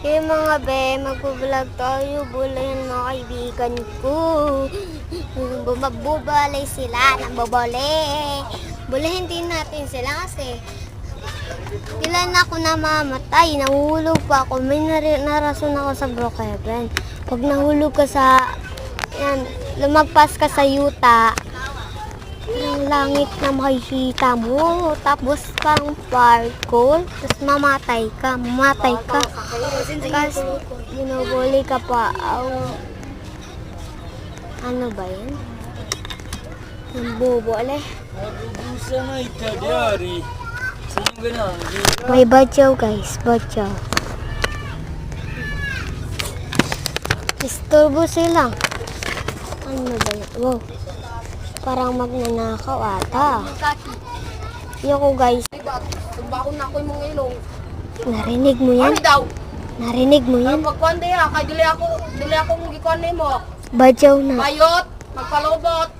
Hey mga be, mag-vlog tayo. Bulayan mga kaibigan ko. Bumabubalay sila ng bobole. Bulahin din natin sila kasi ilan ako namamatay. Nahulog pa ako. May narason ako sa Brookhaven. Pag nahulog ka sa, yan, lumagpas ka sa yuta, yung langit na makikita mo, tapos pang parkour, tapos mamatay ka. Kasi binubuli ka pa. Ano ba yan? Yung bubole. May badyaw guys, badyaw. Istorbo sila. Ano ba yan? Wow. Parang magnanakaw ata. Yoko guys. Bakon na ako yung mga ilong. Narinig mo yan? Ano daw? Narinig mo yan? Pagkwande ha, kay dili ako mong gikwande mo. Badyaw na. Bayot, magpalobot.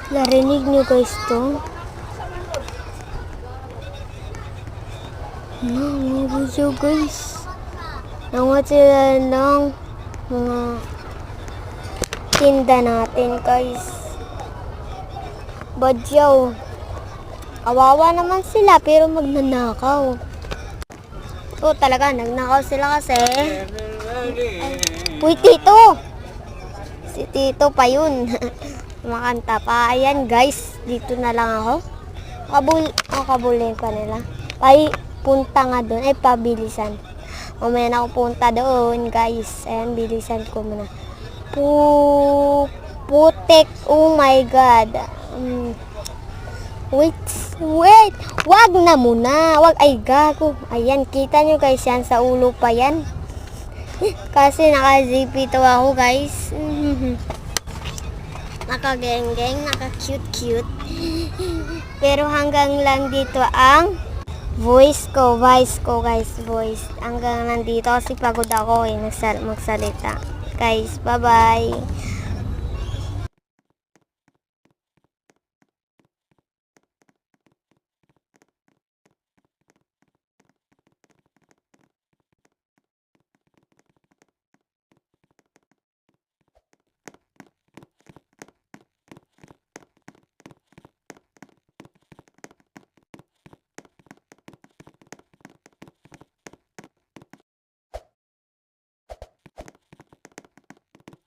Narinig nyo guys to? May badyaw guys. Nangat sila ng mga tinda natin guys. Badyaw. Kawawa naman sila pero magnanakaw. Oo talaga, nagnakaw sila kasi. Uy, Tito! Si Tito pa yun. Makanta pa. Ayan guys, dito na lang ako. Kabulin pa nila. Ay, punta nga doon. Ay, pabilisan. Mamaya na ako punta doon guys. Ayan, bilisan ko muna. Putik. Oh my God. Wait. Wag na muna. Wag. Ay, gago. Ayan, kita nyo guys yan. Sa ulo pa yan. Kasi naka-zipito ako guys. Naka-geng-geng. Naka-cute-cute. Pero hanggang lang dito ang voice ko guys. Voice. Hanggang nandito kasi pagod ako magsalita. Guys, bye-bye.